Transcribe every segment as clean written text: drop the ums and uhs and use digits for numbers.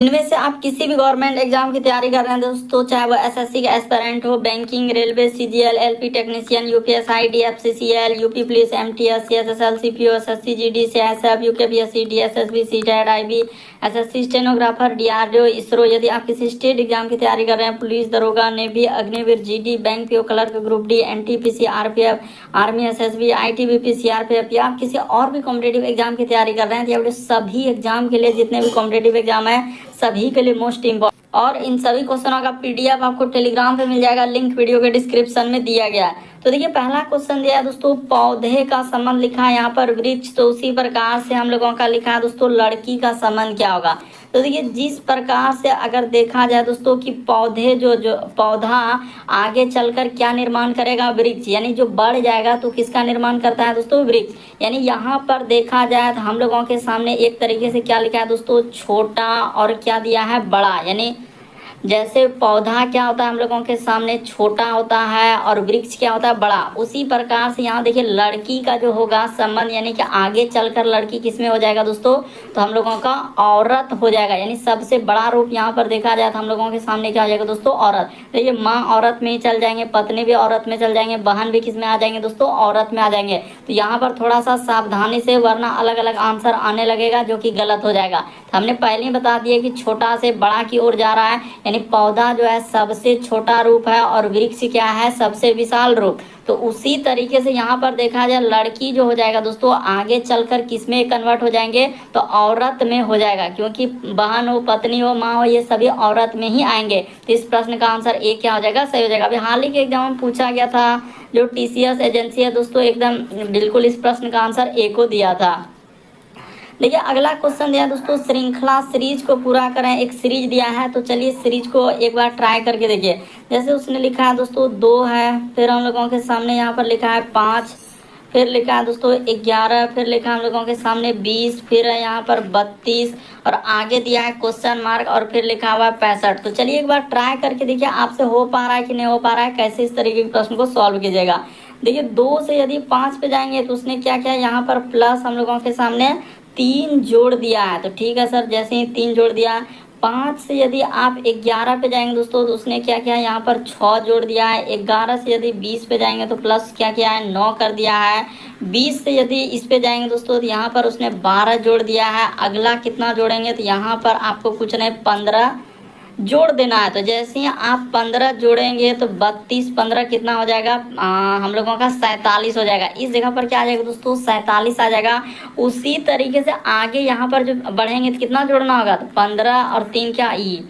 इनमें से आप किसी भी गवर्नमेंट एग्जाम की तैयारी कर रहे हैं दोस्तों, चाहे वो एसएससी का एस्पिरेंट हो, banking, railway, CGL, L P technician, UPSI, DFCCL, UP police, MTS, CSSL, CPO, SSC, GD, CSF, UKPSC, DSSB, CTET, IB, SSC, stenographer, DRDO, ISRO. यदि आप किसी स्टेट एग्जाम की तैयारी कर रहे हैं, पुलिस, दरोगा, navy, Agniveer, GD, bank PO, clerk, group D, NTPC, RPF, army, SSB, ITBP, CRPF, या आप किसी और भी कॉम्पिटेटिव एग्जाम की तैयारी कर रहे हैं, तो ये सभी एग्जाम के लिए, जितने भी कॉम्पिटेटिव एग्जाम है सभी के लिए मोस्ट इम्पोर्टेंट, और इन सभी क्वेश्चनों का पीडीएफ आपको टेलीग्राम पे मिल जाएगा, लिंक वीडियो के डिस्क्रिप्शन में दिया गया है। तो देखिए पहला क्वेश्चन दिया है दोस्तों, पौधे का संबंध लिखा है यहाँ पर वृक्ष, तो उसी प्रकार से हम लोगों का लिखा है दोस्तों लड़की का संबंध क्या होगा। तो देखिए जिस प्रकार से अगर देखा जाए दोस्तों कि पौधे जो पौधा आगे चलकर क्या निर्माण करेगा, वृक्ष, यानी जो बढ़ जाएगा तो किसका निर्माण करता है दोस्तों, वृक्ष। यानी यहाँ पर देखा जाए तो हम लोगों के सामने एक तरीके से क्या लिखा है दोस्तों, छोटा, और क्या दिया है, बड़ा। यानी जैसे पौधा क्या होता है हम लोगों के सामने, छोटा होता है, और वृक्ष क्या होता है, बड़ा। उसी प्रकार से यहाँ देखिए लड़की का जो होगा संबंध, यानी कि आगे चलकर लड़की किस में हो जाएगा दोस्तों, तो हम लोगों का औरत हो जाएगा। यानी सबसे बड़ा रूप यहाँ पर देखा जाए तो हम लोगों के सामने क्या हो जाएगा दोस्तों, औरत। देखिए माँ औरत में ही चल जाएंगे, पत्नी भी औरत में चल जाएंगे, बहन भी किस में आ जाएंगे दोस्तों, औरत में आ जाएंगे। तो यहाँ पर थोड़ा सा सावधानी से, वरना अलग अलग आंसर आने लगेगा जो कि गलत हो जाएगा। तो हमने पहले ही बता दिया कि छोटा से बड़ा की ओर जा रहा है, यानी पौधा जो है सबसे छोटा रूप है और वृक्ष क्या है, सबसे विशाल रूप। तो उसी तरीके से यहाँ पर देखा जाए लड़की जो हो जाएगा दोस्तों, आगे चलकर किस में कन्वर्ट हो जाएंगे, तो औरत में हो जाएगा, क्योंकि बहन हो, पत्नी हो, माँ हो, ये सभी औरत में ही आएंगे। तो इस प्रश्न का आंसर ए क्या हो जाएगा, सही हो जाएगा। अभी हाल ही के एग्जाम में पूछा गया था, जो टीसीएस एजेंसी है दोस्तों, एकदम बिल्कुल इस प्रश्न का आंसर ए को दिया था। देखिए अगला क्वेश्चन दिया दोस्तों, श्रृंखला सीरीज को पूरा करें। एक सीरीज दिया है, तो चलिए सीरीज को एक बार ट्राई करके देखिए। जैसे उसने लिखा है दोस्तों 2 है, फिर हम लोगों के सामने यहाँ पर लिखा है 5, फिर लिखा है दोस्तों 11, फिर लिखा है हम लोगों के सामने 20, फिर है यहाँ पर 32, और आगे दिया है क्वेश्चन मार्क, और फिर लिखा हुआ है 65। तो चलिए एक बार ट्राई करके देखिए आपसे हो पा रहा है कि नहीं हो पा रहा है, कैसे इस तरीके के प्रश्न को सॉल्व कीजिएगा। देखिए 2 से यदि 5 पे जाएंगे तो उसने क्या किया, यहाँ पर प्लस हम लोगों के सामने 3 जोड़ दिया है। तो ठीक है सर, जैसे ही 3 जोड़ दिया। 5 से यदि आप 11 पे जाएंगे दोस्तों, तो उसने क्या किया, यहाँ पर 6 जोड़ दिया है। 11 से यदि 20 पे जाएंगे तो प्लस क्या किया है, 9 कर दिया है। 20 से यदि इस पे जाएंगे दोस्तों, तो यहाँ पर उसने 12 जोड़ दिया है। अगला कितना जोड़ेंगे, तो यहाँ पर आपको कुछ नहीं 15 जोड़ देना है। तो जैसे ही आप 15 जोड़ेंगे तो 32, 15 कितना हो जाएगा, हम लोगों का 47 हो जाएगा। इस जगह पर क्या आ जाएगा दोस्तों, 47 आ जाएगा। उसी तरीके से आगे यहाँ पर जो बढ़ेंगे तो कितना जोड़ना होगा, तो 15 और 3 क्या ई,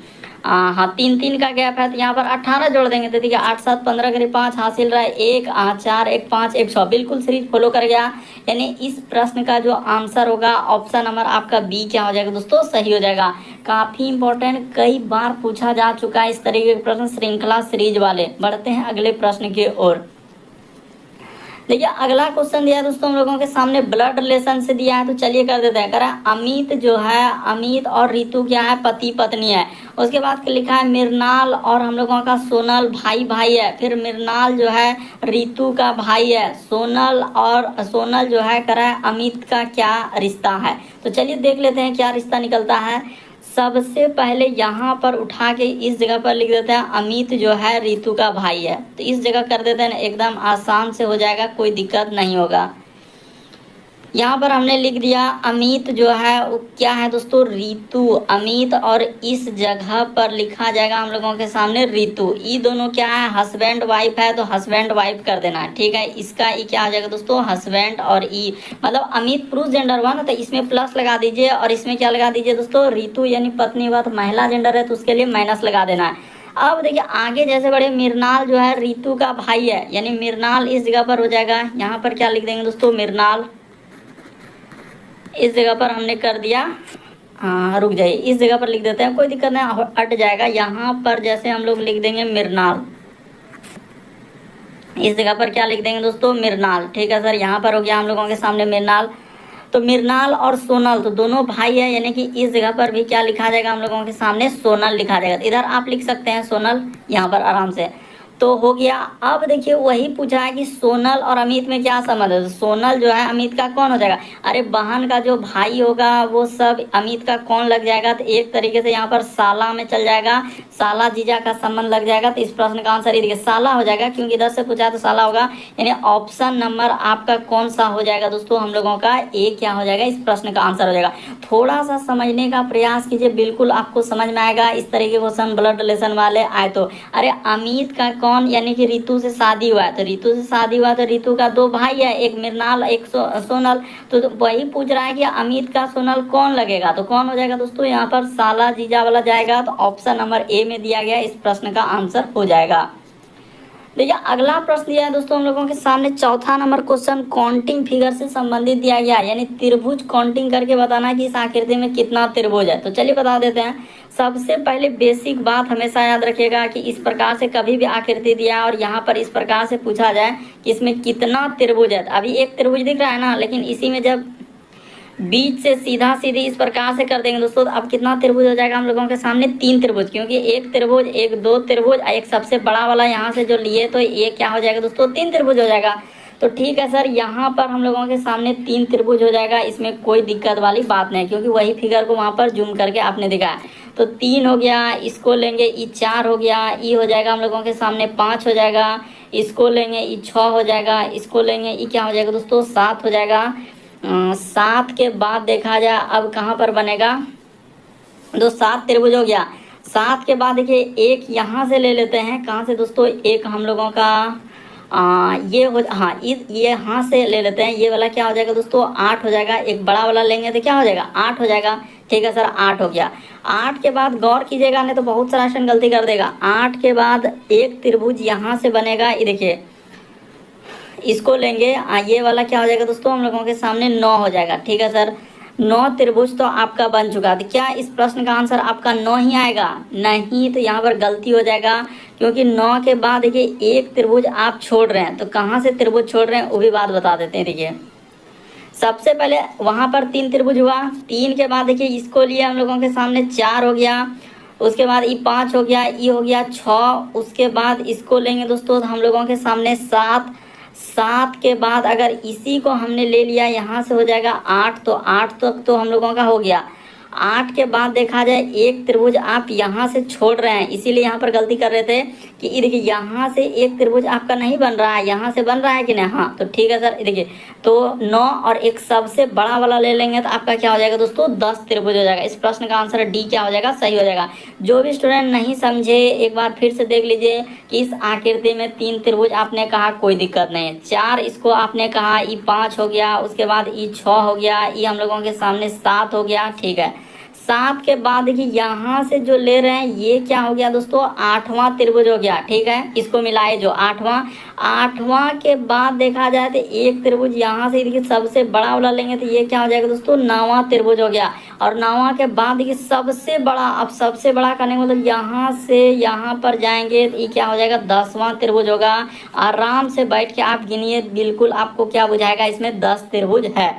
हाँ 3 का गैप है, तो यहाँ पर 18 जोड़ देंगे। तो देखिए 8 7 15 करीब 5 हासिल रहा है, 1 4 1 5 1 6, बिल्कुल सीरीज फॉलो कर गया। यानी इस प्रश्न का जो आंसर होगा ऑप्शन नंबर आपका बी क्या हो जाएगा दोस्तों, सही हो जाएगा। काफी इंपॉर्टेंट, कई बार पूछा जा चुका है इस तरीके के प्रश्न, श्रृंखला सीरीज वाले। बढ़ते हैं अगले प्रश्न की ओर। देखिए अगला क्वेश्चन दिया है दोस्तों हम लोगों के सामने, ब्लड रिलेशन से दिया है। तो चलिए कर देते हैं। करा अमित जो है, अमित और रितु क्या है, पति पत्नी है। उसके बाद लिखा है मृणाल और हम लोगों का सोनल भाई भाई है। फिर मृणाल जो है रितु का भाई है। सोनल जो है करा अमित का क्या रिश्ता है। तो चलिए देख लेते हैं क्या रिश्ता निकलता है। सबसे पहले यहाँ पर उठा के इस जगह पर लिख देते हैं अमित जो है रितु का भाई है। तो इस जगह कर देते हैं, एकदम आसान से हो जाएगा, कोई दिक्कत नहीं होगा। यहाँ पर हमने लिख दिया अमित जो है वो क्या है दोस्तों, रितु, अमित, और इस जगह पर लिखा जाएगा हम लोगों के सामने रितु। ये दोनों क्या है, हस्बैंड वाइफ है, तो हस्बैंड वाइफ कर देना है। ठीक है, इसका ई क्या आ जाएगा दोस्तों, हस्बैंड, और ई मतलब अमित पुरुष जेंडर हुआ ना, तो इसमें प्लस लगा दीजिए, और इसमें क्या लगा दीजिए दोस्तों, रितु यानी पत्नी हुआ, तो महिला जेंडर है तो उसके लिए माइनस लगा देना है। अब देखिए आगे जैसे बड़े मृणाल जो है रितु का भाई है, यानी मृणाल इस जगह पर हो जाएगा। यहाँ पर क्या लिख देंगे दोस्तों, मृणाल। इस जगह पर हमने कर दिया, हाँ रुक जाइए, इस जगह पर लिख देते हैं, कोई दिक्कत नहीं, हट जाएगा। यहाँ पर जैसे हम लोग लिख देंगे मृणाल, इस जगह पर क्या लिख देंगे दोस्तों, मृणाल। ठीक है सर, यहाँ पर हो गया हम लोगों के सामने मृणाल। तो मृणाल और सोनल तो दोनों भाई है, यानी कि इस जगह पर भी क्या लिखा जाएगा हम लोगों के सामने, सोनल लिखा जाएगा। इधर आप लिख सकते हैं सोनल यहाँ पर आराम से। तो हो गया। अब देखिए वही पूछा है कि सोनल और अमित में क्या संबंध है। तो सोनल जो है अमित का कौन हो जाएगा, अरे बहन का जो भाई होगा वो सब अमित का कौन लग जाएगा, तो एक तरीके से यहाँ पर साला में चल जाएगा, साला जीजा का संबंध लग जाएगा। तो इस प्रश्न का आंसर ये देखिए साला हो जाएगा, क्योंकि इधर से पूछा तो साला होगा। यानी ऑप्शन नंबर आपका कौन सा हो जाएगा दोस्तों, हम लोगों का ए क्या हो जाएगा, इस प्रश्न का आंसर हो जाएगा। थोड़ा सा समझने का प्रयास कीजिए, बिल्कुल आपको समझ में आएगा। इस तरह के क्वेश्चन ब्लड रिलेशन वाले आए तो, अरे अमित का कौन, यानी कि रितु से शादी हुआ है, तो रितु से शादी हुआ तो रितु का दो भाई है, एक मृणाल एक सोनल। तो वही पूछ रहा है कि अमित का सोनल कौन लगेगा, तो कौन हो जाएगा दोस्तों, यहाँ पर साला जीजा वाला जाएगा। तो ऑप्शन नंबर ए में दिया गया, इस प्रश्न का आंसर हो जाएगा। देखिए अगला प्रश्न दिया है दोस्तों हम लोगों के सामने, चौथा नंबर क्वेश्चन काउंटिंग फिगर से संबंधित दिया गया है, यानी त्रिभुज काउंटिंग करके बताना कि इस आकृति में कितना त्रिभुज है। तो चलिए बता देते हैं। सबसे पहले बेसिक बात हमेशा याद रखिएगा कि इस प्रकार से कभी भी आकृति दिया और यहाँ पर इस प्रकार से पूछा जाए कि इसमें कितना त्रिभुज है। अभी एक त्रिभुज दिख रहा है ना, लेकिन इसी में जब बीच से सीधा सीधी इस प्रकार से कर देंगे दोस्तों, तो अब कितना त्रिभुज हो जाएगा हम लोगों के सामने, तीन त्रिभुज, क्योंकि एक त्रिभुज, एक दो त्रिभुज, एक सबसे बड़ा वाला यहाँ से जो लिए, तो ये क्या हो जाएगा दोस्तों, तीन त्रिभुज हो जाएगा। तो ठीक है सर, यहाँ पर हम लोगों के सामने तीन त्रिभुज हो जाएगा, इसमें कोई दिक्कत वाली बात नहीं, क्योंकि वही फिगर को वहाँ पर जूम करके आपने दिखाया। तो तीन हो गया, इसको लेंगे ई चार हो गया, ई हो जाएगा हम लोगों के सामने पाँच हो जाएगा, इसको लेंगे ई छः हो जाएगा, इसको लेंगे ई क्या हो जाएगा दोस्तों, सात हो जाएगा। सात के बाद देखा जाए अब कहाँ पर बनेगा, दो सात त्रिभुज हो गया। सात के बाद देखिए एक यहाँ से ले लेते हैं, कहाँ से दोस्तों, एक हम लोगों का ये हो, हाँ ये यहाँ से ले लेते हैं, ये वाला क्या हो जाएगा दोस्तों, आठ हो जाएगा। एक बड़ा वाला लेंगे तो क्या हो जाएगा, आठ हो जाएगा। ठीक है सर, आठ हो गया। आठ के बाद गौर कीजिएगा, नहीं तो बहुत सारा क्वेश्चन गलती कर देगा। आठ के बाद एक त्रिभुज यहाँ से बनेगा, ये देखिए इसको लेंगे, ये वाला क्या हो जाएगा दोस्तों, हम लोगों के सामने नौ हो जाएगा। ठीक है सर, नौ त्रिभुज तो आपका बन चुका है। तो क्या इस प्रश्न का आंसर आपका नौ ही आएगा, नहीं, तो यहाँ पर गलती हो जाएगा, क्योंकि नौ के बाद देखिए एक त्रिभुज आप छोड़ रहे हैं। तो कहाँ से त्रिभुज छोड़ रहे हैं वो भी बात बता देते हैं। देखिए सबसे पहले वहाँ पर तीन त्रिभुज हुआ, तीन के बाद देखिए इसको लिए हम लोगों के सामने चार हो गया, उसके बाद ई पाँच हो गया, ई हो गया छः, उसके बाद इसको लेंगे दोस्तों हम लोगों के सामने सात। सात के बाद अगर इसी को हमने ले लिया यहाँ से हो जाएगा आठ, तो आठ तक तो हम लोगों का हो गया। आठ के बाद देखा जाए एक त्रिभुज आप यहाँ से छोड़ रहे हैं, इसीलिए यहाँ पर गलती कर रहे थे कि देखिए यहाँ से एक त्रिभुज आपका नहीं बन रहा है, यहाँ से बन रहा है कि नहीं, हाँ तो ठीक है सर। देखिए तो नौ और एक सबसे बड़ा वाला ले लेंगे तो आपका क्या हो जाएगा दोस्तों, 10 त्रिभुज हो जाएगा। इस प्रश्न का आंसर डी क्या हो जाएगा, सही हो जाएगा। जो भी स्टूडेंट नहीं समझे एक बार फिर से देख लीजिए कि इस आकृति में तीन त्रिभुज आपने कहा, कोई दिक्कत नहीं है। चार इसको आपने कहा, ई पाँच हो गया, उसके बाद ई छः हो गया, ई हम लोगों के सामने सात हो गया। ठीक है, सात के बाद देखिए यहाँ से जो ले रहे हैं ये क्या हो गया दोस्तों, आठवां त्रिभुज हो गया। ठीक है, इसको मिलाए जो आठवां के बाद देखा जाए तो एक त्रिभुज यहाँ से देखिए सबसे बड़ा वाला लेंगे तो ये क्या हो जाएगा दोस्तों, नौवां त्रिभुज हो गया। और नौवां के बाद देखिए सबसे बड़ा, अब सबसे बड़ा करने का मतलब यहाँ से यहाँ पर जाएंगे तो ये क्या हो जाएगा, 10वां त्रिभुज होगा। आराम से बैठ के आप गिनिए, बिल्कुल आपको क्या बुझाएगा, इसमें 10 त्रिभुज है।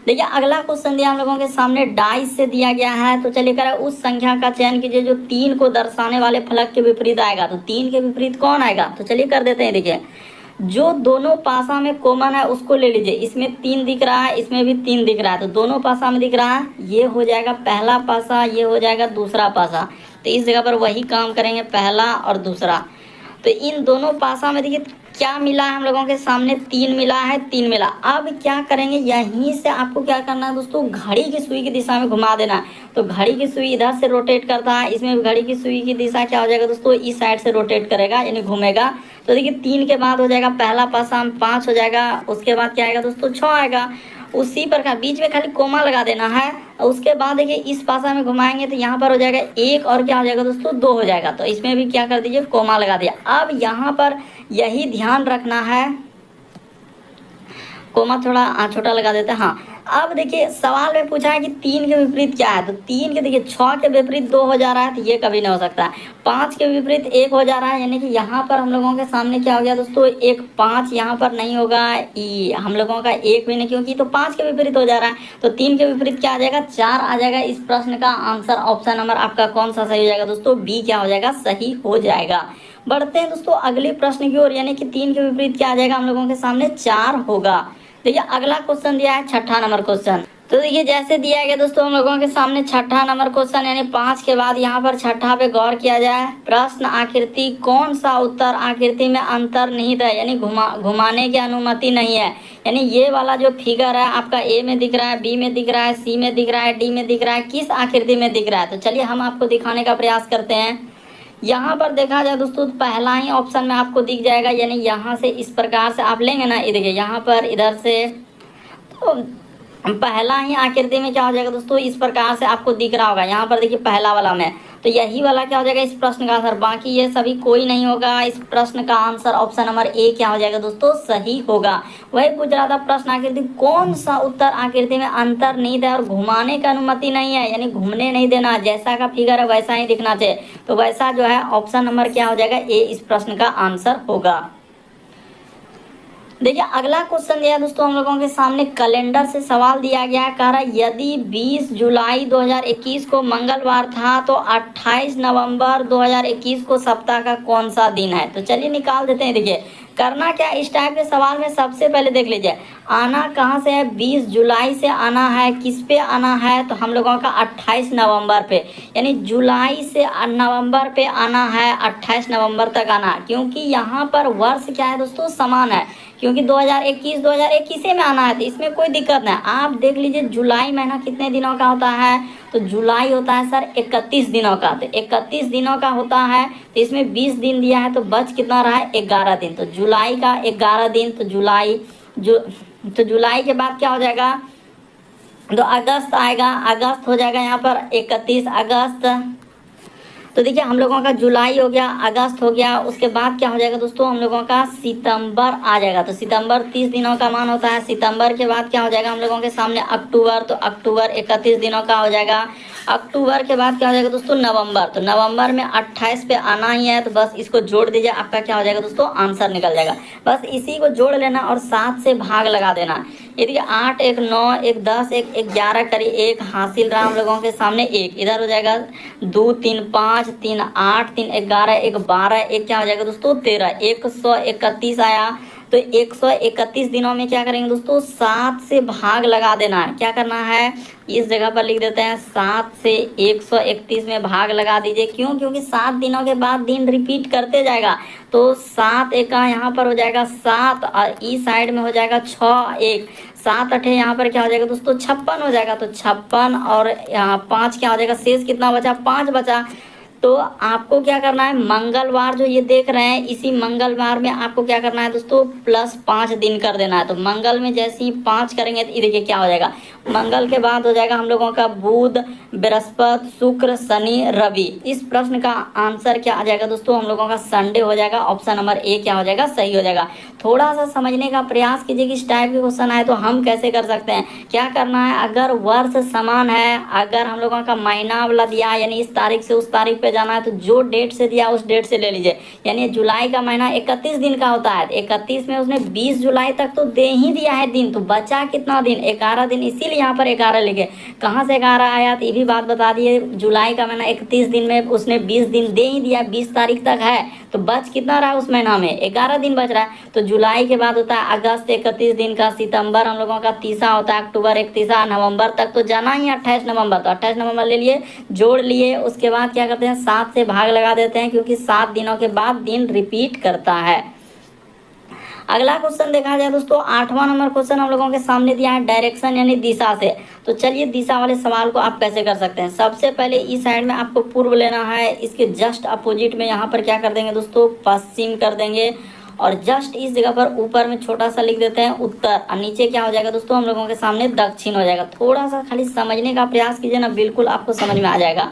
देखिए अगला क्वेश्चन दिया हम लोगों के सामने, डाइस से दिया गया है। तो चलिए कर उस संख्या का चयन कीजिए जो तीन को दर्शाने वाले फलक के विपरीत आएगा। तो तीन के विपरीत कौन आएगा, तो चलिए कर देते हैं। देखिए जो दोनों पासा में कॉमन है उसको ले लीजिए। इसमें तीन दिख रहा है, इसमें भी तीन दिख रहा है, तो दोनों पासा में दिख रहा है, ये हो जाएगा पहला पासा, ये हो जाएगा दूसरा पासा। तो इस जगह पर वही काम करेंगे, पहला और दूसरा। तो इन दोनों पासा में देखिए क्या मिला है हम लोगों के सामने, तीन मिला है, तीन मिला। अब क्या करेंगे, यहीं से आपको क्या करना है दोस्तों, घड़ी की सुई की दिशा में घुमा देना। तो घड़ी की सुई इधर से रोटेट करता है, इसमें भी घड़ी की सुई की दिशा क्या हो जाएगा दोस्तों, इस साइड से रोटेट करेगा, यानी घूमेगा। तो देखिए तीन के बाद हो जाएगा पहला पासा 5 हो जाएगा, उसके बाद क्या आएगा दोस्तों, 6 आएगा। उसी प्रकार बीच में खाली कोमा लगा देना है। उसके बाद देखिए इस पासा में घुमाएंगे तो यहाँ पर हो जाएगा एक, और क्या हो जाएगा दोस्तों, 2 हो जाएगा। तो इसमें भी क्या कर दीजिए, कोमा लगा दिया। अब यहाँ पर यही ध्यान रखना है, कोमा थोड़ा छोटा लगा देते हैं। हाँ, अब देखिए सवाल में पूछा है कि तीन के विपरीत क्या है। तो तीन के देखिए 6 के विपरीत 2 हो जा रहा है, तो ये कभी नहीं हो सकता है। 5 के विपरीत 1 हो जा रहा है, यानी कि यहाँ पर हम लोगों के सामने क्या हो गया दोस्तों, एक 5 यहाँ पर नहीं होगा, हम लोगों का 1 भी नहीं, क्योंकि तो 5 के विपरीत हो जा रहा है। तो 3 के विपरीत क्या आ जाएगा, 4 आ जाएगा। इस प्रश्न का आंसर ऑप्शन नंबर आपका कौन सा सही हो जाएगा दोस्तों, बी क्या हो जाएगा, सही हो जाएगा। बढ़ते हैं दोस्तों अगले प्रश्न की ओर, यानी कि 3 के विपरीत क्या आ जाएगा हम लोगों के सामने 4 होगा। देखिए अगला क्वेश्चन दिया है छठा नंबर क्वेश्चन। तो देखिए जैसे दिया गया दोस्तों हम लोगों के सामने छठा नंबर क्वेश्चन, यानी 5 के बाद यहाँ पर छठा पे गौर किया जाए। प्रश्न आकृति कौन सा उत्तर आकृति में अंतर्निहित है, यानी घुमाने की अनुमति नहीं है। यानी ये वाला जो फिगर है आपका ए में दिख रहा है, बी में दिख रहा है, सी में दिख रहा है, डी में दिख रहा है, किस आकृति में दिख रहा है। तो चलिए हम आपको दिखाने का प्रयास करते हैं। यहाँ पर देखा जाए दोस्तों पहला ही ऑप्शन में आपको दिख जाएगा, यानी यहाँ से इस प्रकार से आप लेंगे ना, ये देखिए यहाँ पर इधर से तो पहला ही आकृति में क्या हो जाएगा दोस्तों, इस प्रकार से आपको दिख रहा होगा। यहाँ पर देखिए पहला वाला में, तो यही वाला क्या हो जाएगा इस प्रश्न का आंसर, बाकी ये सभी कोई नहीं होगा। इस प्रश्न का आंसर ऑप्शन नंबर ए क्या हो जाएगा दोस्तों, सही होगा। वही पूछ रहा था प्रश्न आकृति कौन सा उत्तर आकृति में अंतर्निहित है और घुमाने की अनुमति नहीं है, यानी घूमने नहीं देना, जैसा का फिगर है वैसा ही दिखना चाहिए। तो वैसा जो है ऑप्शन नंबर क्या हो जाएगा, ए इस प्रश्न का आंसर होगा। देखिए अगला क्वेश्चन दिया है दोस्तों हम लोगों के सामने, कैलेंडर से सवाल दिया गया है। कह रहा है यदि 20 जुलाई 2021 को मंगलवार था तो 28 नवंबर 2021 को सप्ताह का कौन सा दिन है। तो चलिए निकाल देते हैं। देखिए करना क्या, इस टाइप के सवाल में सबसे पहले देख लीजिए आना कहाँ से है, 20 जुलाई से आना है, किस पे आना है, तो हम लोगों का 28 नवंबर पे, यानी जुलाई से नवंबर पे आना है, 28 नवंबर तक आना है। क्योंकि यहाँ पर वर्ष क्या है दोस्तों, समान है, क्योंकि 2021 में आना है, तो इसमें कोई दिक्कत नहीं। आप देख लीजिए जुलाई महीना कितने दिनों का होता है, तो जुलाई होता है सर 31 दिनों का, तो 31 दिनों का होता है, तो इसमें 20 दिन दिया है, तो बच कितना रहा है 11 दिन, तो जुलाई का 11 दिन, तो जुलाई के बाद क्या हो जाएगा, तो अगस्त आएगा, अगस्त हो जाएगा यहाँ पर 31 अगस्त। तो देखिए हम लोगों का जुलाई हो गया, अगस्त हो गया, उसके बाद क्या हो जाएगा दोस्तों हम लोगों का सितंबर आ जाएगा, तो सितंबर 30 दिनों का मान होता है। सितंबर के बाद क्या हो जाएगा हम लोगों के सामने अक्टूबर, तो अक्टूबर 31 दिनों का हो जाएगा। अक्टूबर के बाद क्या हो जाएगा दोस्तों नवंबर, तो नवंबर में 28 पे आना ही है, तो बस इसको जोड़ दीजिए, आपका क्या हो जाएगा दोस्तों आंसर निकल जाएगा। बस इसी को जोड़ लेना और 7 से भाग लगा देना। ये देखिए 8 1 9 1 10 1 11 करिए, 1 हासिल रहा हम लोगों के सामने, 1 इधर हो जाएगा, 2 3 5 3 8 3 11 1 12 1 क्या हो जाएगा दोस्तों 13, 131 आया। तो 131 दिनों में क्या करेंगे दोस्तों 7 से भाग लगा देना है। क्या करना है, इस जगह पर लिख देते हैं 7 से 131 में भाग लगा दीजिए। क्यों, क्योंकि 7 दिनों के बाद दिन रिपीट करते जाएगा, तो 7 1 का यहाँ पर हो जाएगा 7 और इस साइड में हो जाएगा 6 1 7 8 यहाँ पर क्या हो जाएगा दोस्तों 56 हो जाएगा, तो 56 और यहाँ 5 क्या हो जाएगा, शेष कितना बचा 5 बचा। तो आपको क्या करना है, मंगलवार जो ये देख रहे हैं, इसी मंगलवार में आपको क्या करना है दोस्तों +5 दिन कर देना है। तो मंगल में जैसे ही 5 करेंगे तो ये देखिए क्या हो जाएगा, मंगल के बाद हो जाएगा हम लोगों का बुध बृहस्पति शुक्र शनि रवि। इस प्रश्न का आंसर क्या आ जाएगा दोस्तों हम लोगों का संडे हो जाएगा। ऑप्शन नंबर ए क्या हो जाएगा, सही हो जाएगा। थोड़ा सा समझने का प्रयास कीजिए कि इस टाइप के क्वेश्चन आए तो हम कैसे कर सकते हैं। क्या करना है, अगर वर्ष समान है, अगर हम लोगों का महीना वाला दिया यानी इस तारीख से उस तारीख पे जाना है, तो जो डेट से दिया उस डेट से ले लीजिए। यानी जुलाई का महीना 31 दिन का होता है, 31 में उसने 20 जुलाई तक तो दे ही दिया है दिन, तो बचा कितना दिन 11 दिन, इसीलिए यहाँ पर 11 लिखे। कहाँ से 11 आया, तो ये भी बात बता दिए, जुलाई का महीना 31 दिन में उसने 20 दिन दे ही दिया, 20 तारीख तक है, तो बच कितना रहा उस महीना में 11 दिन बच रहा है। तो जुलाई के बाद होता है अगस्त 31 दिन का, सितंबर हम लोगों का 30 होता है, अक्टूबर 31, नवंबर तक तो जाना ही 28 नवंबर, तो 28 नवंबर ले लिए, जोड़ लिए। उसके बाद क्या करते हैं 7 से भाग लगा देते हैं, क्योंकि 7 दिनों के बाद दिन रिपीट करता है। अगला क्वेश्चन देखा जाए दोस्तों 8वां नंबर क्वेश्चन हम लोगों के सामने दिया है डायरेक्शन यानी दिशा से। तो चलिए दिशा वाले सवाल को आप कैसे कर सकते हैं। सबसे पहले इस साइड में आपको पूर्व लेना है, इसके जस्ट अपोजिट में यहाँ पर क्या कर देंगे दोस्तों पश्चिम कर देंगे, और जस्ट इस जगह पर ऊपर में छोटा सा लिख देते हैं उत्तर, और नीचे क्या हो जाएगा दोस्तों हम लोगों के सामने दक्षिण हो जाएगा। थोड़ा सा खाली समझने का प्रयास कीजिए ना, बिल्कुल आपको समझ में आ जाएगा।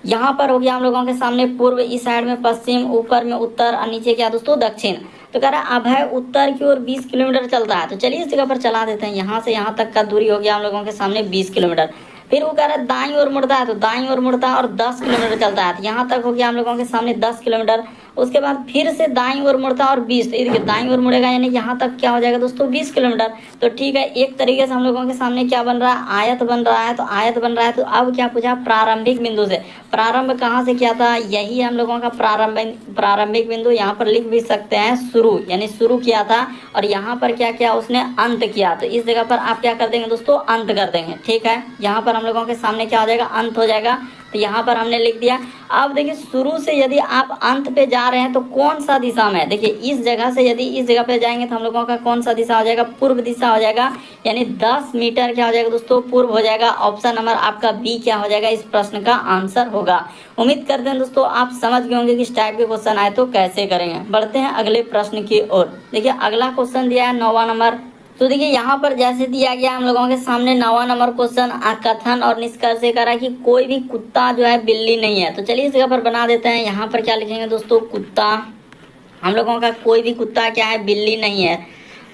यहाँ पर हो गया हम लोगों के सामने पूर्व, इस साइड में पश्चिम, ऊपर में उत्तर और नीचे क्या दोस्तों दक्षिण। तो कह रहा है अब है उत्तर की ओर 20 किलोमीटर चलता है, तो चलिए इस जगह पर चला देते हैं। यहाँ से यहाँ तक का दूरी हो गया हम लोगों के सामने 20 किलोमीटर। फिर वो कह रहा है दाईं ओर मुड़ता है, तो दाईं ओर मुड़ता है और 10 किलोमीटर चलता है, तो यहाँ तक हो गया हम लोगों के सामने 10 किलोमीटर। उसके बाद फिर से दाईं ओर मुड़ता है और 20, तो देखिए दाईं ओर मुड़ेगा यानी यहाँ तक क्या हो जाएगा दोस्तों 20 किलोमीटर। तो ठीक है, एक तरीके से हम लोगों के सामने क्या बन रहा है, आयत बन रहा है। तो आयत बन रहा है तो अब क्या पूछा, प्रारंभिक बिंदु से। प्रारंभ कहाँ से किया था, यही हम लोगों का प्रारंभिक बिंदु, यहाँ पर लिख भी सकते हैं शुरू, यानी शुरू किया था। और यहाँ पर क्या किया उसने, अंत किया। तो इस जगह पर आप क्या कर देंगे दोस्तों, अंत कर देंगे। ठीक है, यहाँ पर हम लोगों के सामने क्या हो जाएगा, अंत हो जाएगा। तो यहाँ पर हमने लिख दिया। अब देखिए शुरू से यदि आप अंत पे जा रहे हैं तो कौन सा दिशा में, देखिए इस जगह से यदि इस जगह पे जाएंगे तो हम लोगों का कौन सा दिशा हो जाएगा, पूर्व दिशा हो जाएगा। यानी 10 मीटर क्या हो जाएगा दोस्तों, पूर्व हो जाएगा। ऑप्शन नंबर आपका बी क्या हो जाएगा, इस प्रश्न का आंसर होगा। उम्मीद करते हैं दोस्तों आप समझ गए होंगे कि इस टाइप के क्वेश्चन आए तो कैसे करेंगे। बढ़ते हैं अगले प्रश्न की ओर। देखिए अगला क्वेश्चन दिया है 9वां नंबर। तो देखिए यहाँ पर जैसे दिया गया हम लोगों के सामने 9वां नंबर क्वेश्चन, कथन और निष्कर्ष से करा कि कोई भी कुत्ता जो है बिल्ली नहीं है। तो चलिए इस जगह पर बना देते हैं। यहाँ पर क्या लिखेंगे दोस्तों, कुत्ता, हम लोगों का कोई भी कुत्ता क्या है, बिल्ली नहीं है।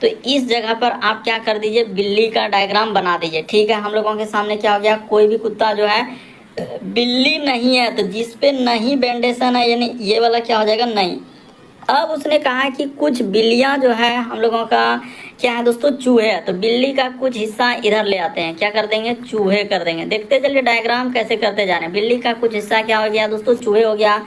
तो इस जगह पर आप क्या कर दीजिए, बिल्ली का डायग्राम बना दीजिए। ठीक है, हम लोगों के सामने क्या हो गया, कोई भी कुत्ता जो है बिल्ली नहीं है। तो जिस पे नहीं बैंडेशन है यानी ये वाला क्या हो जाएगा, नहीं। अब उसने कहा कि कुछ बिल्लियां जो है हम लोगों का क्या है दोस्तों, चूहे है। तो बिल्ली का कुछ हिस्सा इधर ले आते हैं, क्या कर देंगे, चूहे कर देंगे। देखते चलिए डायग्राम कैसे करते जा रहे हैं। बिल्ली का कुछ हिस्सा क्या हो गया दोस्तों, चूहे हो गया।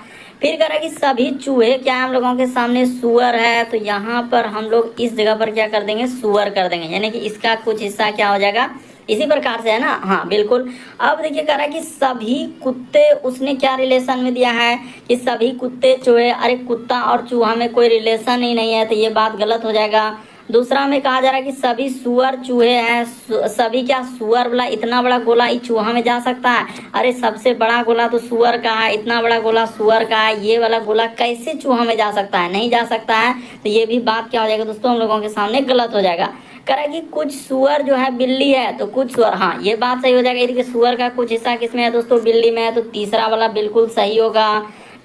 फिर कह रहा है कि सभी चूहे क्या है हम लोगों के सामने, सुअर है। तो यहाँ पर हम लोग इस जगह पर क्या कर देंगे, सुअर कर देंगे। यानी कि इसका कुछ हिस्सा क्या हो जाएगा, इसी प्रकार से है ना, हाँ बिल्कुल। अब देखिए कह रहा है कि सभी कुत्ते, उसने क्या रिलेशन में दिया है कि सभी कुत्ते चूहे, अरे कुत्ता और चूहा में कोई रिलेशन ही नहीं है, तो ये बात गलत हो जाएगा। दूसरा में कहा जा रहा है कि सभी सुअर चूहे हैं, सभी क्या सुअर वाला इतना बड़ा गोला इस चूहा में जा सकता है, अरे सबसे बड़ा गोला तो सुअर का है, इतना बड़ा गोला सुअर का है, ये वाला गोला कैसे चूहा में जा सकता है, नहीं जा सकता है। तो ये भी बात क्या हो जाएगा दोस्तों, हम लोगों के सामने गलत हो जाएगा। करा कि कुछ सुअर जो है बिल्ली है, तो कुछ सुअर, हाँ ये बात सही हो जाएगा। देखिए सुअर का कुछ हिस्सा किसमें है दोस्तों, बिल्ली में है। तो तीसरा वाला बिल्कुल सही होगा।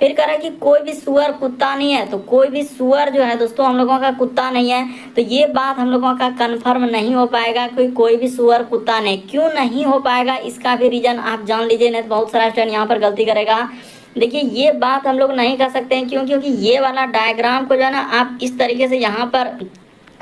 फिर कह रहा है कि कोई भी सुअर कुत्ता नहीं है। तो कोई भी सुअर जो है दोस्तों हम लोगों का कुत्ता नहीं है। तो ये बात हम लोगों का कंफर्म नहीं हो पाएगा कि कोई भी सुअर कुत्ता नहीं। क्यों नहीं हो पाएगा, इसका भी रीजन आप जान लीजिए, नहीं तो बहुत सारा स्टूडेंट यहाँ पर गलती करेगा। देखिए ये बात हम लोग नहीं कर सकते हैं, क्यों, क्योंकि ये वाला डायग्राम को जो है ना आप इस तरीके से यहाँ पर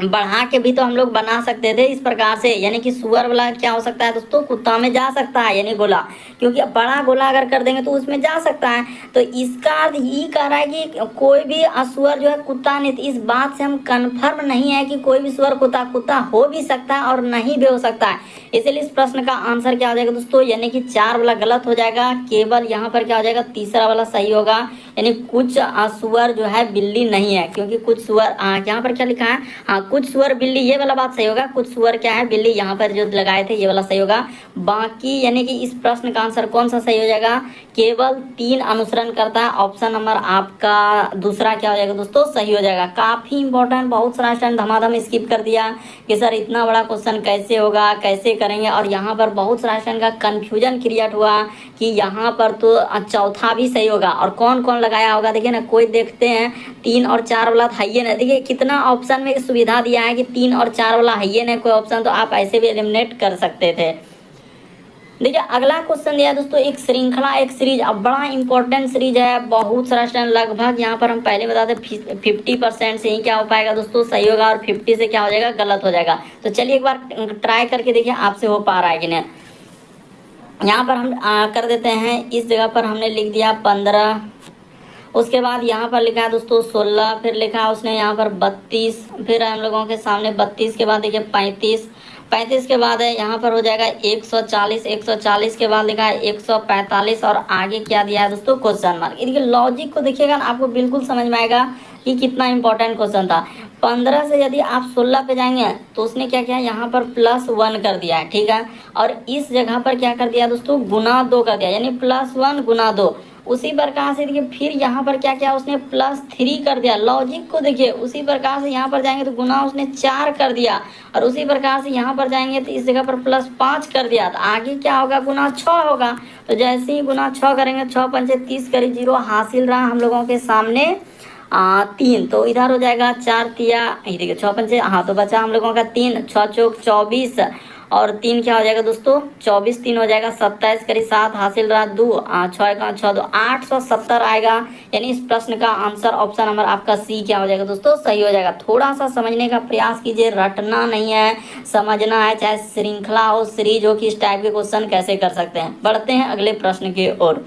बढ़ा के भी तो हम लोग बना सकते थे इस प्रकार से। यानी कि सुअर वाला क्या हो सकता है दोस्तों, कुत्ता में जा सकता है, यानी गोला, क्योंकि बड़ा गोला अगर कर देंगे तो उसमें जा सकता है। तो इसका अर्थ ये कह रहा है कि कोई भी सुअर जो है कुत्ता नहीं। तो इस बात से हम कंफर्म नहीं है कि कोई भी सुअर कुत्ता हो भी सकता है और नहीं भी हो सकता है। इसलिए इस प्रश्न का आंसर क्या हो जाएगा दोस्तों, यानी कि 4 वाला गलत हो जाएगा। केवल यहाँ पर क्या हो जाएगा, तीसरा वाला सही होगा। यानी कुछ सुअर जो है बिल्ली नहीं है, क्योंकि कुछ सुअर, यहाँ पर क्या लिखा है, हाँ कुछ सुअर बिल्ली, ये वाला बात सही होगा। कुछ सुअर क्या है, बिल्ली, यहाँ पर जो लगाए थे ये वाला सही होगा। बाकी यानी कि इस प्रश्न का आंसर कौन सा सही हो जाएगा, केवल 3 अनुसरण करता है। ऑप्शन नंबर आपका दूसरा क्या हो जाएगा दोस्तों, सही हो जाएगा। काफी इंपॉर्टेंट, बहुत सारा स्टूडेंट धमाधम स्किप कर दिया कि सर इतना बड़ा क्वेश्चन कैसे होगा, कैसे करेंगे। और यहाँ पर बहुत सारा स्टूडेंट का कंफ्यूजन क्रिएट हुआ कि यहाँ पर तो चौथा भी सही होगा और कौन कौन लगाया होगा। देखिए ना, कोई देखते हैं 3 और 4 वाला था ही ना। देखिए कितना ऑप्शन में सुविधा दिया है कि 3 और 4 वाला है ही ना कोई ऑप्शन, तो आप ऐसे भी एलिमिनेट कर सकते थे। देखिए अगला क्वेश्चन दिया दोस्तों, एक श्रृंखला, एक सीरीज। अब बड़ा इंपॉर्टेंट सीरीज है, बहुत सारा स्टूडेंट लगभग यहाँ पर हम पहले बताते 50% से ही क्या हो पाएगा दोस्तों, सही होगा, और 50 से क्या हो जाएगा, गलत हो जाएगा। तो चलिए एक बार ट्राई करके देखिए आपसे हो पा रहा है कि नहीं। यहाँ पर हम कर देते हैं, इस जगह पर हमने लिख दिया 15, उसके बाद यहाँ पर लिखा है दोस्तों 16, फिर लिखा है उसने यहाँ पर 32, फिर हम लोगों के सामने 32 के बाद देखिए 35 के बाद है यहाँ पर हो जाएगा 140 के बाद लिखा है 145, और आगे क्या दिया है दोस्तों, क्वेश्चन मार्क। देखिए लॉजिक को देखिएगा ना, आपको बिल्कुल समझ में आएगा कि कितना इंपॉर्टेंट क्वेश्चन था। 15 से यदि आप 16 पे जाएंगे तो उसने क्या किया, यहाँ पर +1 कर दिया है, ठीक है। और इस जगह पर क्या कर दिया दोस्तों, गुना 2 कर दिया, यानी +1 गुना 2। उसी प्रकार से देखिए फिर यहाँ पर क्या किया उसने, +3 कर दिया। लॉजिक को देखिए, उसी प्रकार से यहाँ पर जाएंगे तो गुना उसने 4 कर दिया, और उसी प्रकार से यहाँ पर जाएंगे तो इस जगह पर +5 कर दिया। तो आगे क्या होगा, गुना 6 होगा। तो जैसे ही गुना 6 करेंगे, 6 पंचे 30 करी 0, हासिल रहा हम लोगों के सामने 3। तो इधर हो जाएगा 4 तिया, देखिए 6 पंचे, हाँ तो बचा हम लोगों का 3, 6 चौक 24, और 3 क्या हो जाएगा दोस्तों 24, 3 हो जाएगा 27, करीब 7 हासिल रहा 2, 6 का 6 2 870 आएगा। यानी इस प्रश्न का आंसर ऑप्शन नंबर आपका सी क्या हो जाएगा दोस्तों सही हो जाएगा। थोड़ा सा समझने का प्रयास कीजिए, रटना नहीं है, समझना है, चाहे श्रृंखला हो सीरीज हो कि इस टाइप के क्वेश्चन कैसे कर सकते हैं। बढ़ते हैं अगले प्रश्न की ओर।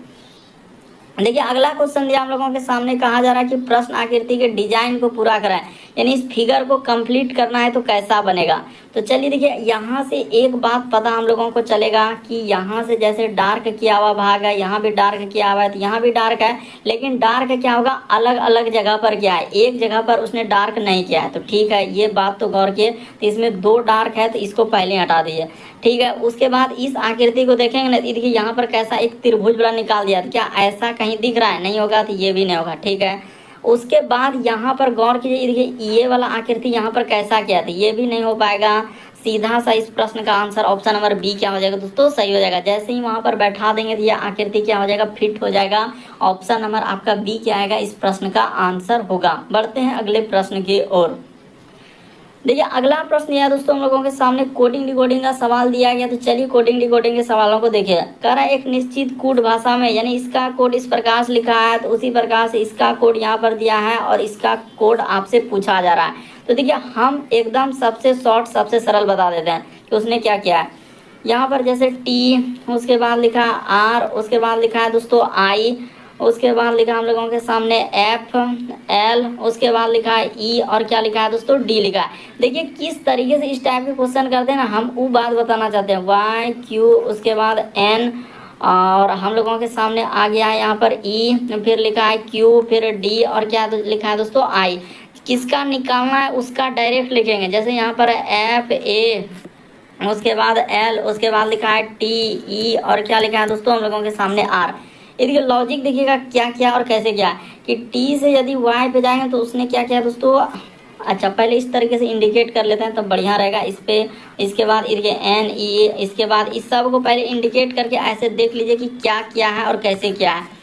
देखिए अगला क्वेश्चन दिया हम लोगों के सामने, कहा जा रहा है कि प्रश्न आकृति के डिजाइन को पूरा कराएं, यानी इस फिगर को कंप्लीट करना है तो कैसा बनेगा। तो चलिए देखिए यहाँ से एक बात पता हम लोगों को चलेगा कि यहाँ से जैसे डार्क किया हुआ भाग है, यहाँ भी डार्क किया हुआ है, तो यहाँ भी डार्क है, लेकिन डार्क क्या होगा अलग अलग जगह पर किया है, एक जगह पर उसने डार्क नहीं किया है। तो ठीक है ये बात तो गौर किए, तो इसमें 2 डार्क है तो इसको पहले हटा दीजिए। ठीक है उसके बाद इस आकृति को देखेंगे ना, देखिए यहाँ पर कैसा एक त्रिभुज बड़ा निकाल दिया, तो क्या ऐसा कहीं दिख रहा है, नहीं होगा, तो ये भी नहीं होगा। ठीक है उसके बाद यहाँ पर गौर कीजिए, देखिए ये वाला आकृति यहाँ पर कैसा किया था, ये भी नहीं हो पाएगा। सीधा सा इस प्रश्न का आंसर ऑप्शन नंबर बी क्या हो जाएगा दोस्तों सही हो जाएगा। जैसे ही वहां पर बैठा देंगे तो ये आकृति क्या हो जाएगा फिट हो जाएगा। ऑप्शन नंबर आपका बी क्या आएगा इस प्रश्न का आंसर होगा। बढ़ते हैं अगले प्रश्न की ओर। देखिए अगला प्रश्न यह दोस्तों हम लोगों के सामने कोडिंग डिकोडिंग का सवाल दिया गया। तो चलिए कोडिंग डिकोडिंग के सवालों को देखिए। कह रहा है एक निश्चित कोड भाषा में, यानी इसका कोड इस प्रकार से लिखा है, तो उसी प्रकार से इसका कोड यहाँ पर दिया है और इसका कोड आपसे पूछा जा रहा है। तो देखिए हम एकदम सबसे शॉर्ट सबसे सरल बता देते हैं कि उसने क्या किया है। यहाँ पर जैसे टी, उसके बाद लिखा है आर, उसके बाद लिखा है दोस्तों आई, उसके बाद लिखा हम लोगों के सामने एफ एल, उसके बाद लिखा है ई और क्या लिखा है दोस्तों डी लिखा है। देखिए किस तरीके से इस टाइप के क्वेश्चन करते हैं ना, हम वो बात बताना चाहते हैं। वाई क्यू, उसके बाद एन, और हम लोगों के सामने आ गया है यहाँ पर ई, फिर लिखा है क्यू, फिर डी और क्या लिखा है दोस्तों आई। किसका निकालना है उसका डायरेक्ट लिखेंगे। जैसे यहाँ पर एफ ए, उसके बाद एल, उसके बाद लिखा है टी ई और क्या लिखा है दोस्तों हम लोगों के सामने आर। ये लॉजिक देखिएगा क्या किया और कैसे किया कि टी से यदि वाई पे जाएंगे तो उसने क्या किया दोस्तों। अच्छा पहले इस तरीके से इंडिकेट कर लेते हैं तब बढ़िया रहेगा इस पे। इसके बाद इनके एन ई, इसके बाद इस सब को पहले इंडिकेट करके ऐसे देख लीजिए कि क्या किया है और कैसे किया है।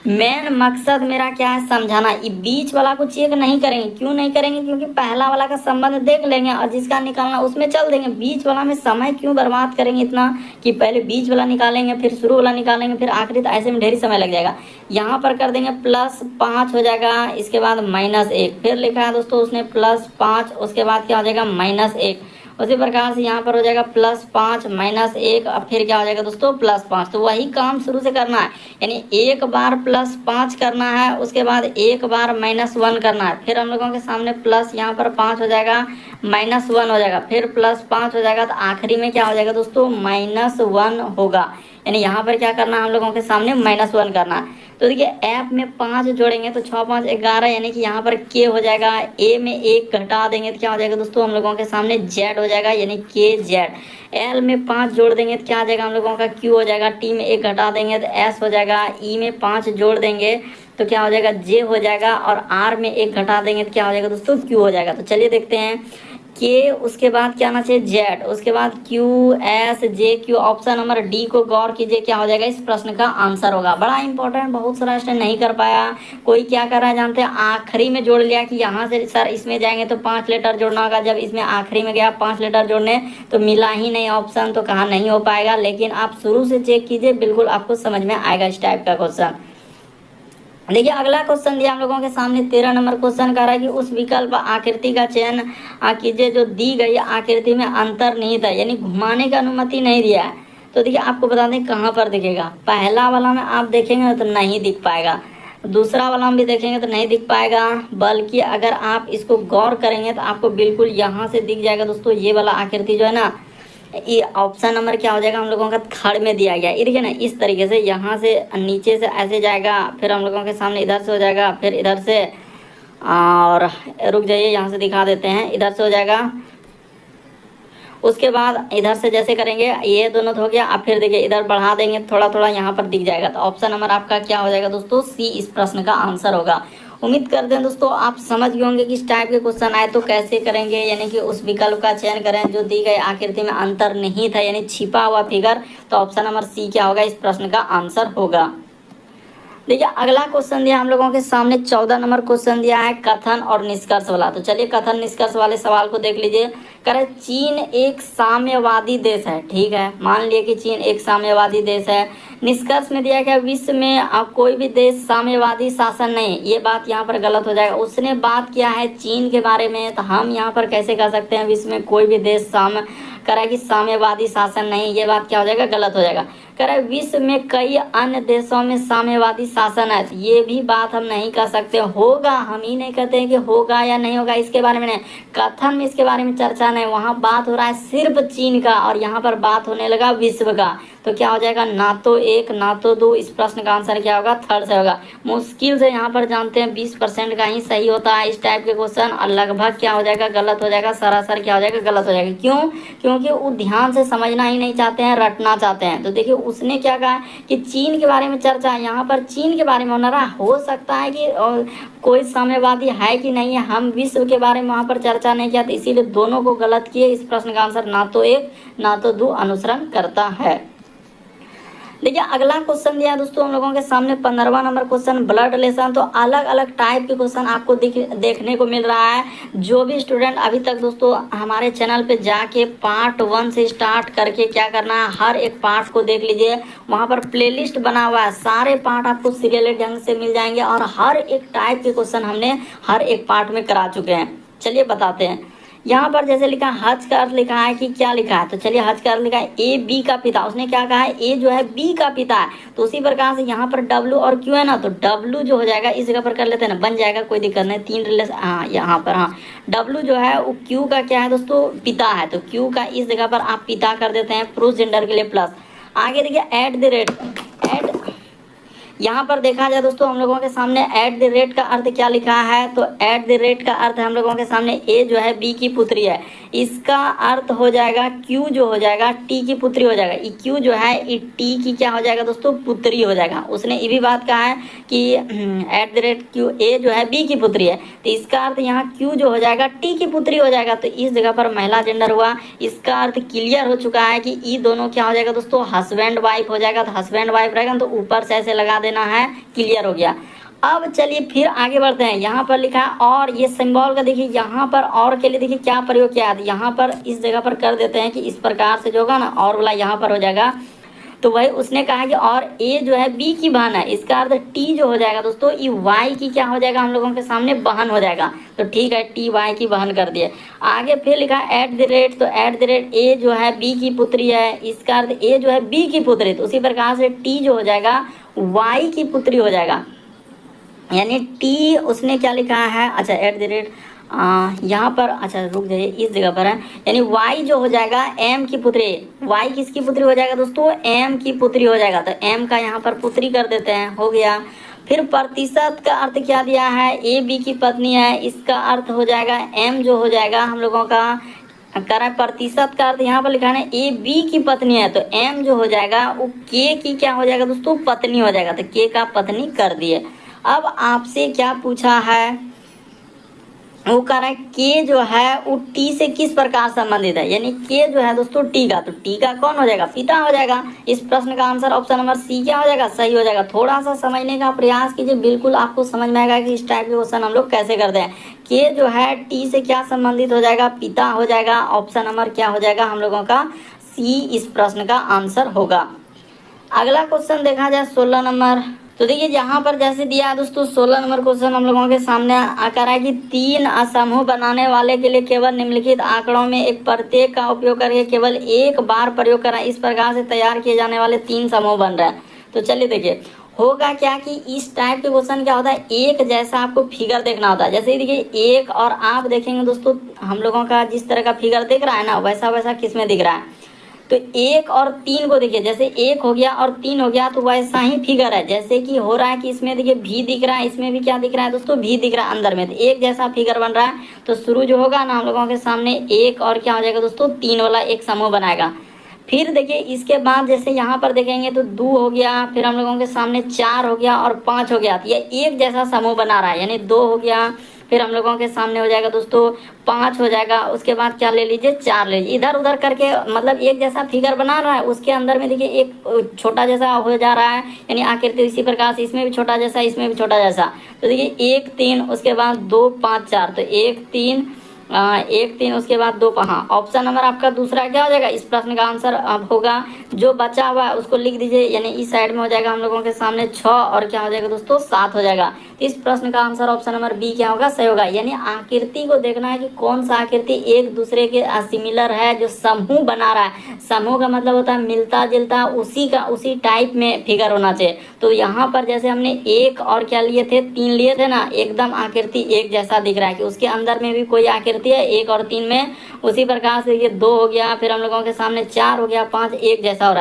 मेन मकसद मेरा क्या है समझाना। ये बीच वाला को चेक नहीं करेंगे, क्यों नहीं करेंगे, क्योंकि पहला वाला का संबंध देख लेंगे और जिसका निकालना उसमें चल देंगे। बीच वाला में समय क्यों बर्बाद करेंगे इतना कि पहले बीच वाला निकालेंगे फिर शुरू वाला निकालेंगे फिर आखिरी, तो ऐसे में ढेर समय लग जाएगा। यहाँ पर कर देंगे +5 हो जाएगा, इसके बाद -1, फिर लिखा है दोस्तों उसने +5, उसके बाद क्या हो जाएगा -1। उसी प्रकार से यहाँ पर हो जाएगा +5 -1 और फिर क्या हो जाएगा दोस्तों +5। तो वही काम शुरू से करना है, यानी एक बार +5 करना है, उसके बाद एक बार -1 करना है, फिर हम लोगों के सामने प्लस यहाँ पर 5 हो जाएगा, -1 हो जाएगा, फिर +5 हो जाएगा, तो आखिरी में क्या हो जाएगा दोस्तों -1 होगा। यानी यहाँ पर क्या करना है हम लोगों के सामने -1 करना है। तो देखिए ऐप में 5 जोड़ेंगे तो 6 5 11, यानी कि यहाँ पर के हो जाएगा, ए में 1 घटा देंगे तो क्या हो जाएगा दोस्तों हम लोगों के सामने जेड हो जाएगा, यानी के जेड। एल में 5 जोड़ देंगे तो क्या आ जाएगा हम लोगों का क्यू हो जाएगा, टी में 1 घटा देंगे तो एस हो जाएगा, ई में 5 जोड़ देंगे तो क्या हो जाएगा जे हो जाएगा, और आर में 1 घटा देंगे तो क्या हो जाएगा दोस्तों क्यू हो जाएगा। तो चलिए देखते हैं के, उसके बाद क्या आना चाहिए जेड, उसके बाद क्यू एस जे क्यू। ऑप्शन नंबर डी को गौर कीजिए क्या हो जाएगा इस प्रश्न का आंसर होगा। बड़ा इंपॉर्टेंट, बहुत सारा स्टूडेंट नहीं कर पाया। कोई क्या कर रहा है जानते हैं, आखिरी में जोड़ लिया कि यहाँ से सर इसमें जाएंगे तो 5 लेटर जोड़ना होगा। जब इसमें आखिरी में गया 5 लेटर जोड़ने तो मिला ही नहीं ऑप्शन, तो कहा नहीं हो पाएगा। लेकिन आप शुरू से चेक कीजिए, बिल्कुल आपको समझ में आएगा इस टाइप का क्वेश्चन। देखिए अगला क्वेश्चन दिया हम लोगों के सामने 13 नंबर क्वेश्चन कर रहा है कि उस विकल्प आकृति का चयन कीजिए जो दी गई आकृति में अंतर्निहित है, यानी घुमाने की अनुमति नहीं दिया है। तो देखिए आपको बता दें कहाँ पर दिखेगा। पहला वाला में आप देखेंगे तो नहीं दिख पाएगा, दूसरा वाला में भी देखेंगे तो नहीं दिख पाएगा, बल्कि अगर आप इसको गौर करेंगे तो आपको बिल्कुल यहाँ से दिख जाएगा दोस्तों। ये वाला आकृति जो है ना, ये ऑप्शन नंबर क्या हो जाएगा हम लोगों का थर्ड में दिया गया। ये देखिए ना इस तरीके से यहाँ से नीचे से ऐसे जाएगा, फिर हम लोगों के सामने इधर से हो जाएगा, फिर इधर से, और रुक जाइए यहाँ से दिखा देते हैं, इधर से हो जाएगा, उसके बाद इधर से जैसे करेंगे ये दोनों तो हो गया। अब फिर देखिए इधर बढ़ा देंगे थोड़ा थोड़ा, यहाँ पर दिख जाएगा। तो ऑप्शन नंबर आपका क्या हो जाएगा दोस्तों सी इस प्रश्न का आंसर होगा। उम्मीद करते हैं दोस्तों आप समझ गए होंगे कि इस टाइप के क्वेश्चन आए तो कैसे करेंगे, यानी कि उस विकल्प का चयन करें जो दी गई आकृति में अंतर नहीं था, यानी छिपा हुआ फिगर। तो ऑप्शन नंबर सी क्या होगा इस प्रश्न का आंसर होगा। देखिए अगला क्वेश्चन दिया हम लोगों के सामने 14 नंबर क्वेश्चन दिया है कथन और निष्कर्ष वाला। तो चलिए कथन निष्कर्ष वाले सवाल को देख लीजिए। कह रहे चीन एक साम्यवादी देश है, ठीक है, मान लिया कि चीन एक साम्यवादी देश है। निष्कर्ष में दिया गया विश्व में अब कोई भी देश साम्यवादी शासन नहीं, ये बात यहाँ पर गलत हो जाएगा। उसने बात किया है चीन के बारे में, तो हम यहाँ पर कैसे कह सकते हैं विश्व में कोई भी देश कह रहा है कि साम्यवादी शासन नहीं, ये बात क्या हो जाएगा, गलत हो जाएगा। कह रहा है विश्व में कई अन्य देशों में साम्यवादी शासन है, तो ये भी बात हम नहीं कह सकते। होगा, हम ही नहीं कहते हैं कि होगा या नहीं होगा, इसके बारे में नहीं, कथन में इसके बारे में चर्चा नहीं। वहाँ बात हो रहा है सिर्फ चीन का और यहाँ पर बात होने लगा विश्व का, तो क्या हो जाएगा, ना तो एक ना तो दो। इस प्रश्न का आंसर क्या होगा, थर्ड से होगा। मुश्किल से यहाँ पर जानते हैं 20% का ही सही होता है इस टाइप के क्वेश्चन, और लगभग क्या हो जाएगा, गलत हो जाएगा, सरासर क्या हो जाएगा, गलत हो जाएगा। क्यों? क्योंकि वो ध्यान से समझना ही नहीं चाहते हैं, रटना चाहते हैं। तो देखिए उसने क्या कहा कि चीन के बारे में चर्चा है, यहाँ पर चीन के बारे में होना रहा, हो सकता है कि कोई साम्यवादी है कि नहीं है, हम विश्व के बारे में वहाँ पर चर्चा नहीं किया, तो इसीलिए दोनों को गलत किए। इस प्रश्न का आंसर ना तो एक ना तो दो अनुसरण करता है। देखिए अगला क्वेश्चन दिया है दोस्तों हम लोगों के सामने 15वां नंबर क्वेश्चन ब्लड रिलेशन। तो अलग अलग टाइप के क्वेश्चन आपको देखने को मिल रहा है। जो भी स्टूडेंट अभी तक दोस्तों हमारे चैनल पे जाके पार्ट 1 से स्टार्ट करके क्या करना है, हर एक पार्ट को देख लीजिए, वहाँ पर प्लेलिस्ट बना हुआ है, सारे पार्ट आपको सीरियल ढंग से मिल जाएंगे और हर एक टाइप के क्वेश्चन हमने हर एक पार्ट में करा चुके हैं। चलिए बताते हैं। यहाँ पर जैसे लिखा हज का अर्थ लिखा है कि क्या लिखा है, तो चलिए हज का अर्थ लिखा है ए बी का पिता। उसने क्या कहा है, ए जो है बी का पिता है, तो उसी प्रकार से यहाँ पर डब्लू और क्यू है ना, तो डब्लू जो हो जाएगा इस जगह पर कर लेते हैं ना, बन जाएगा, कोई दिक्कत नहीं। तीन रिलेशन, हाँ यहाँ पर, हाँ डब्लू जो है वो क्यू का क्या है दोस्तों, पिता है, तो क्यू का इस जगह पर आप पिता कर देते हैं, पुरुष जेंडर के लिए प्लस। आगे देखिए एट द रेट, यहाँ पर देखा जाए दोस्तों हम लोगों के सामने एट द रेट का अर्थ क्या लिखा है, तो एट द रेट का अर्थ हम लोगों के सामने ए जो है बी की पुत्री है, इसका अर्थ हो जाएगा क्यू जो हो जाएगा टी की पुत्री हो जाएगा। ई क्यू जो है ई टी की क्या हो जाएगा दोस्तों, पुत्री हो जाएगा। उसने ये भी बात कहा है कि at the rate Q A जो है बी की पुत्री है, तो इसका अर्थ यहाँ क्यू जो हो जाएगा टी की पुत्री हो जाएगा, तो इस जगह पर महिला जेंडर हुआ। इसका अर्थ क्लियर हो चुका है कि ई दोनों क्या हो जाएगा दोस्तों, हस्बैंड वाइफ हो जाएगा। तो हस्बैंड वाइफ रहेगा तो ऊपर से ऐसे लगा देना है, क्लियर हो गया। अब चलिए फिर आगे बढ़ते हैं। यहाँ पर लिखा है और, ये सिंबल का देखिए यहाँ पर और के लिए देखिए क्या प्रयोग किया है, यहाँ पर इस जगह पर कर देते हैं कि इस प्रकार से जो होगा ना और वाला यहाँ पर हो जाएगा, तो वही उसने कहा कि और ए जो है बी की बहन है, इसका अर्थ टी जो हो जाएगा दोस्तों ये वाई की क्या हो जाएगा, हम लोगों के सामने बहन हो जाएगा। तो ठीक है, टी वाई की बहन कर दिए। आगे फिर लिखा है एट द रेट, तो एट द रेट ए जो है बी की पुत्री है, इसका अर्थ ए जो है बी की पुत्री, तो उसी प्रकार से टी जो हो जाएगा वाई की पुत्री हो जाएगा। यानी टी उसने क्या लिखा है, अच्छा एट द रेट यहाँ पर, अच्छा रुक जाइए इस जगह पर है, यानी y जो हो जाएगा m की पुत्री, y किसकी पुत्री हो जाएगा दोस्तों, m की पुत्री हो जाएगा। तो m का यहाँ पर पुत्री कर देते हैं, हो गया। फिर प्रतिशत का अर्थ क्या दिया है, a b की पत्नी है, इसका अर्थ हो जाएगा m जो हो जाएगा हम लोगों का कर रहा है। प्रतिशत का अर्थ यहाँ पर लिखा है ए बी की पत्नी है, तो m जो हो जाएगा वो k की क्या हो जाएगा दोस्तों, पत्नी हो जाएगा, तो k का पत्नी कर दिए। अब आपसे क्या पूछा है, वो कह रहा है के जो है वो टी से किस प्रकार संबंधित है, यानी के जो है दोस्तों टी का, तो टी का कौन हो जाएगा, पिता हो जाएगा। इस प्रश्न का आंसर ऑप्शन नंबर सी क्या हो जाएगा, सही हो जाएगा। थोड़ा सा समझने का प्रयास कीजिए, बिल्कुल आपको समझ में आएगा कि इस टाइप के क्वेश्चन हम लोग कैसे करते हैं। के जो है टी से क्या संबंधित हो जाएगा, पिता हो जाएगा। ऑप्शन नंबर क्या हो जाएगा हम लोगों का, सी इस प्रश्न का आंसर होगा। अगला क्वेश्चन देखा जाए 16 नंबर, तो देखिए यहाँ पर जैसे दिया है दोस्तों 16 नंबर क्वेश्चन हम लोगों के सामने आकर है कि 3 समूह बनाने वाले के लिए केवल निम्नलिखित आंकड़ों में एक प्रत्येक का उपयोग करके केवल एक बार प्रयोग करा, इस प्रकार से तैयार किए जाने वाले 3 समूह बन रहे हैं। तो चलिए देखिए होगा क्या कि इस टाइप के क्वेश्चन क्या होता है, एक जैसा आपको फिगर देखना होता है। जैसे ही देखिए एक और आप देखेंगे दोस्तों हम लोगों का जिस तरह का फिगर दिख रहा है ना, वैसा वैसा किस में दिख रहा है, तो 1 और 3 को देखिए, जैसे 1 हो गया और 3 हो गया तो वैसा ही फिगर है। जैसे कि हो रहा है कि इसमें देखिए भी दिख रहा है, इसमें भी क्या दिख रहा है दोस्तों, भी दिख रहा है अंदर में, तो एक जैसा फिगर बन रहा है। तो शुरू जो होगा ना हम लोगों के सामने 1 और क्या हो जाएगा दोस्तों 3 वाला एक समूह बनाएगा। फिर देखिए इसके बाद जैसे यहाँ पर देखेंगे तो 2 हो गया, फिर हम लोगों के सामने 4 हो गया और 5 हो गया, तो ये एक जैसा समूह बना रहा है, यानी 2 हो गया, फिर हम लोगों के सामने हो जाएगा दोस्तों 5 हो जाएगा। उसके बाद क्या ले लीजिए, 4 ले लीजिए। इधर उधर करके मतलब एक जैसा फिगर बना रहा है, उसके अंदर में देखिए एक छोटा जैसा हो जा रहा है, यानी आकृति इसी प्रकार से इसमें भी छोटा जैसा, इसमें भी छोटा जैसा। तो देखिए 1 3 उसके बाद 2 5 4, तो 1 3 1 3 उसके बाद 2। हाँ, ऑप्शन नंबर आपका दूसरा क्या हो जाएगा, इस प्रश्न का आंसर अब होगा जो बचा हुआ है उसको लिख दीजिए, यानी इस साइड में हो जाएगा हम लोगों के सामने 6 और क्या हो जाएगा दोस्तों 7 हो जाएगा। तो इस प्रश्न का आंसर ऑप्शन नंबर बी क्या होगा, सही होगा। यानी आकृति को देखना है कि कौन सा आकृति एक दूसरे के सिमिलर है, जो समूह बना रहा है। समूह का मतलब होता है मिलता जुलता, उसी टाइप में फिगर होना चाहिए। तो यहाँ पर जैसे हमने 1 और क्या लिए थे, 3 लिए थे ना, एकदम आकृति एक जैसा दिख रहा है कि उसके अंदर में भी कोई आकृति है 1 और 3 में। उसी प्रकार से ये 2 हो गया, फिर हम लोगों के सामने 4 हो गया, 5 एक जैसा हो रहा है।